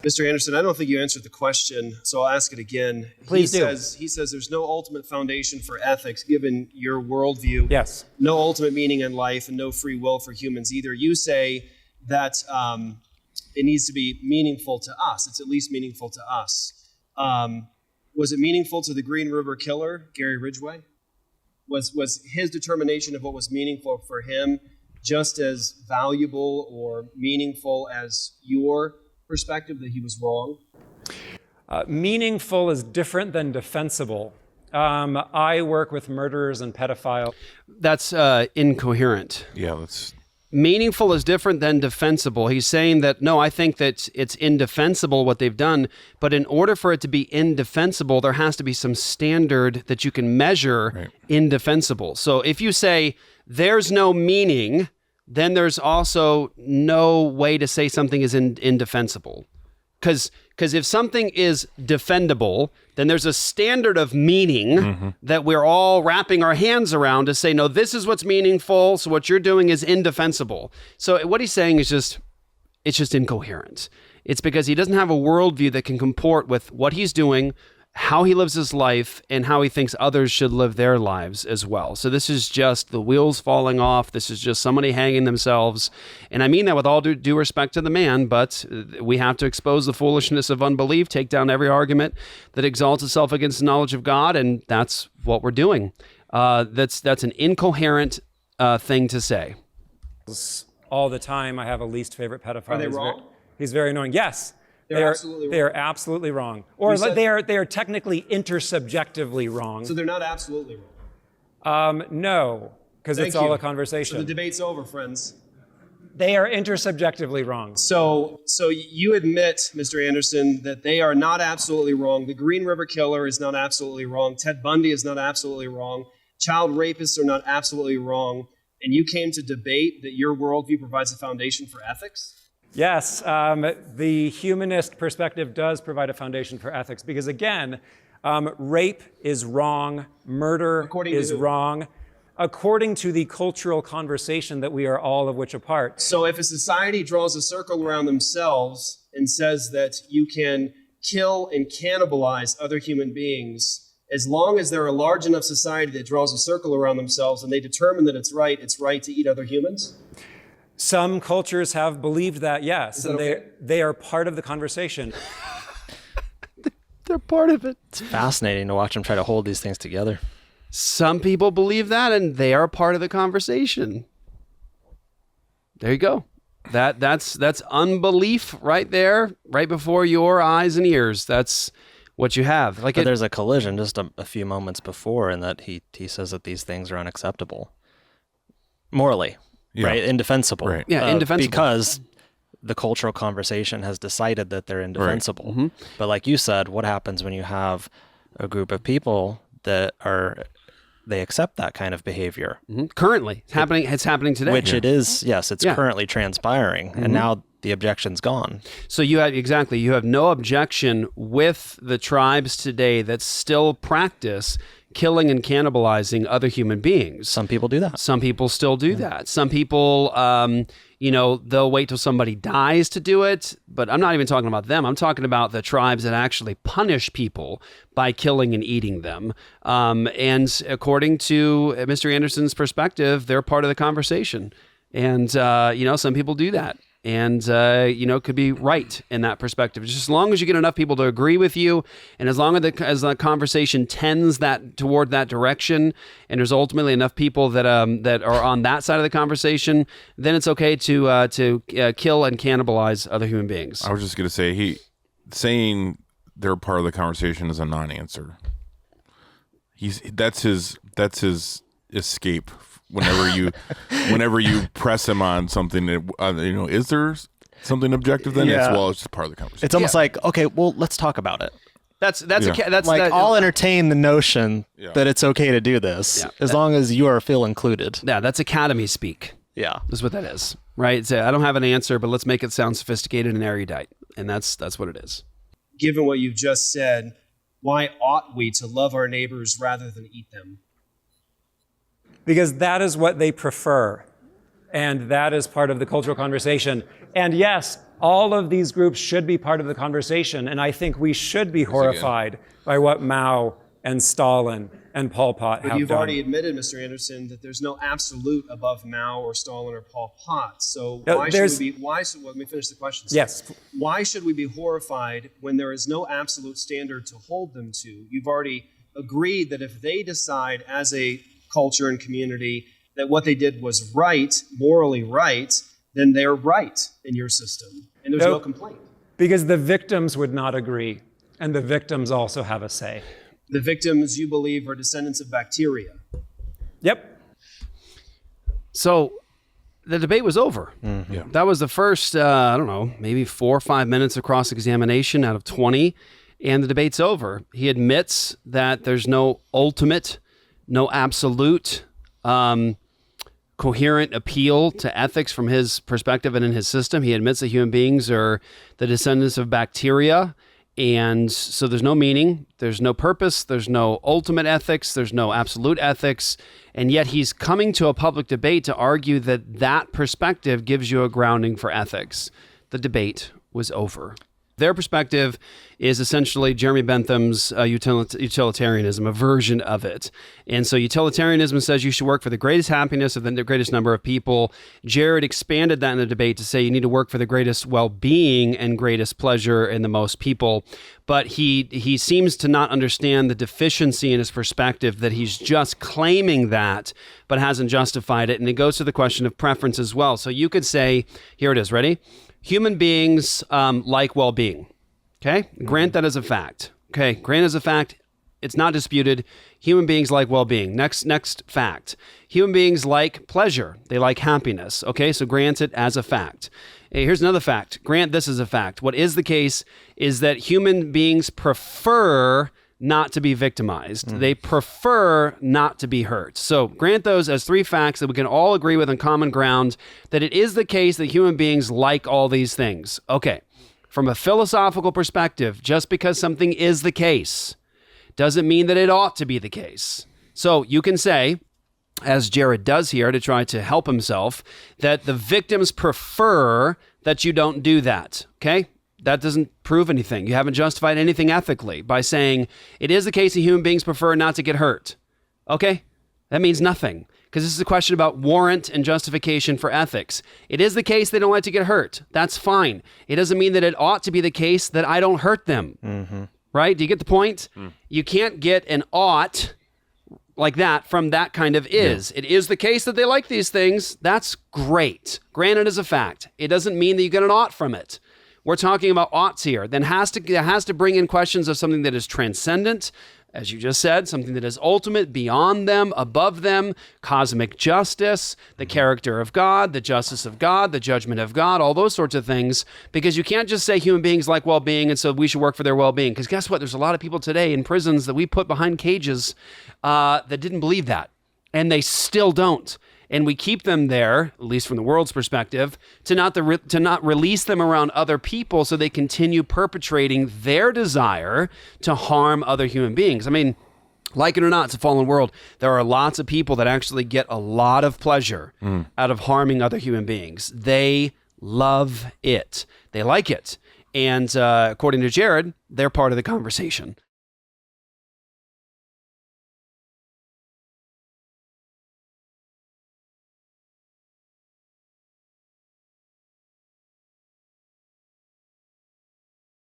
Mr. Anderson, I don't think you answered the question, so I'll ask it again. Please do. He says there's no ultimate foundation for ethics given your worldview. Yes. No ultimate meaning in life and no free will for humans either. You say that it needs to be meaningful to us. It's at least meaningful to us. Was it meaningful to the Green River Killer, Gary Ridgway? Was his determination of what was meaningful for him just as valuable or meaningful as your perspective that he was wrong? Meaningful is different than defensible. I work with murderers and pedophiles. That's incoherent. Yeah, that's... Meaningful is different than defensible. He's saying that, no, I think that it's indefensible what they've done, but in order for it to be indefensible, there has to be some standard that you can measure indefensible. So if you say there's no meaning, then there's also no way to say something is indefensible. Because if something is defendable, then there's a standard of meaning that we're all wrapping our hands around to say, no, this is what's meaningful, so what you're doing is indefensible. So what he's saying is it's just incoherent. It's because he doesn't have a worldview that can comport with what he's doing, how he lives his life, and how he thinks others should live their lives as well. So this is just the wheels falling off. This is just somebody hanging themselves. And I mean that with all due respect to the man, but we have to expose the foolishness of unbelief, take down every argument that exalts itself against the knowledge of God, and that's what we're doing. That's an incoherent thing to say. All the time, I have a least favorite pedophile. Are they wrong? He's very annoying. Yes. They're absolutely wrong. They are absolutely wrong. Or they are technically intersubjectively wrong. So they're not absolutely wrong? No, because it's all a conversation. So the debate's over, friends. They are intersubjectively wrong. So you admit, Mr. Anderson, that they are not absolutely wrong. The Green River Killer is not absolutely wrong. Ted Bundy is not absolutely wrong. Child rapists are not absolutely wrong. And you came to debate that your worldview provides a foundation for ethics? Yes, the humanist perspective does provide a foundation for ethics because, again, rape is wrong, murder is wrong, according to the cultural conversation that we are all of which a part. So if a society draws a circle around themselves and says that you can kill and cannibalize other human beings, as long as they're a large enough society that draws a circle around themselves and they determine that it's right to eat other humans? Some cultures have believed that, yes, and okay? they are part of the conversation. They're part of it. It's fascinating to watch them try to hold these things together. Some people believe that, and they are part of the conversation. There you go. That's unbelief right there, right before your eyes and ears. That's what you have. But there's a collision just a few moments before, in that he says that these things are unacceptable morally. Yeah. Right? Indefensible. Right. Yeah, indefensible. Because the cultural conversation has decided that they're indefensible. Right. But like you said, what happens when you have a group of people that they accept that kind of behavior? Currently, it's happening today. Which it is, yes, it's currently transpiring. And now the objection's gone. So you have no objection with the tribes today that still practice killing and cannibalizing other human beings. Some people do that. Some people still do that. Some people, they'll wait till somebody dies to do it. But I'm not even talking about them. I'm talking about the tribes that actually punish people by killing and eating them. And according to Mr. Anderson's perspective, they're part of the conversation. And, some people do that. And, could be right in that perspective. Just as long as you get enough people to agree with you, and as long as the conversation tends toward that direction, and there's ultimately enough people that are on that side of the conversation, then it's okay to kill and cannibalize other human beings. I was just going to say, saying they're part of the conversation is a non-answer. That's his escape. Whenever you press him on something, is there something objective? Then it's just part of the conversation. It's almost like, okay, well, let's talk about it. I'll entertain the notion that it's okay to do this as long as you feel included. Yeah, that's academy speak. Yeah, that's what that is, right? So I don't have an answer, but let's make it sound sophisticated and erudite, and that's what it is. Given what you've just said, why ought we to love our neighbors rather than eat them? Because that is what they prefer. And that is part of the cultural conversation. And yes, all of these groups should be part of the conversation, and I think we should be horrified by what Mao and Stalin and Pol Pot have done. But you've already admitted, Mr. Anderson, that there's no absolute above Mao or Stalin or Pol Pot. So let me finish the question. Yes. Why should we be horrified when there is no absolute standard to hold them to? You've already agreed that if they decide as a culture and community that what they did was right, morally right, then they're right in your system. And there's no complaint. Because the victims would not agree, and the victims also have a say. The victims, you believe, are descendants of bacteria. Yep. So the debate was over. Mm-hmm. Yeah. That was the first, maybe 4 or 5 minutes of cross-examination out of 20, and the debate's over. He admits that there's no ultimate, no absolute, coherent appeal to ethics from his perspective and in his system. He admits that human beings are the descendants of bacteria. And so there's no meaning, there's no purpose, there's no ultimate ethics, there's no absolute ethics. And yet he's coming to a public debate to argue that that perspective gives you a grounding for ethics. The debate was over. Their perspective is essentially Jeremy Bentham's utilitarianism, a version of it. And so utilitarianism says you should work for the greatest happiness of the greatest number of people. Jared expanded that in the debate to say you need to work for the greatest well-being and greatest pleasure in the most people. But he seems to not understand the deficiency in his perspective, that he's just claiming that, but hasn't justified it. And it goes to the question of preference as well. So you could say, here it is, ready? Human beings like well-being, okay? Grant that as a fact. Okay, grant as a fact, it's not disputed. Human beings like well-being. Next fact. Human beings like pleasure. They like happiness, okay? So grant it as a fact. Hey, here's another fact. Grant this as a fact. What is the case is that human beings prefer not to be victimized. They prefer not to be hurt. So grant those as 3 facts that we can all agree with on common ground, that it is the case that human beings like all these things. Okay, from a philosophical perspective, just because something is the case doesn't mean that it ought to be the case. So you can say, as Jared does here to try to help himself, that the victims prefer that you don't do that, okay? That doesn't prove anything. You haven't justified anything ethically by saying it is the case that human beings prefer not to get hurt. Okay? That means nothing, because this is a question about warrant and justification for ethics. It is the case they don't like to get hurt. That's fine. It doesn't mean that it ought to be the case that I don't hurt them. Mm-hmm. Right? Do you get the point? You can't get an ought like that from that kind of is. Yeah. It is the case that they like these things. That's great. Granted as a fact. It doesn't mean that you get an ought from it. We're talking about oughts here. Then has to bring in questions of something that is transcendent, as you just said, something that is ultimate, beyond them, above them, cosmic justice, the character of God, the justice of God, the judgment of God, all those sorts of things, because you can't just say human beings like well-being and so we should work for their well-being, because guess what? There's a lot of people today in prisons that we put behind cages that didn't believe that, and they still don't. And we keep them there, at least from the world's perspective, to not release them around other people so they continue perpetrating their desire to harm other human beings. I mean, like it or not, it's a fallen world. There are lots of people that actually get a lot of pleasure out of harming other human beings. They love it. They like it. And according to Jared, they're part of the conversation.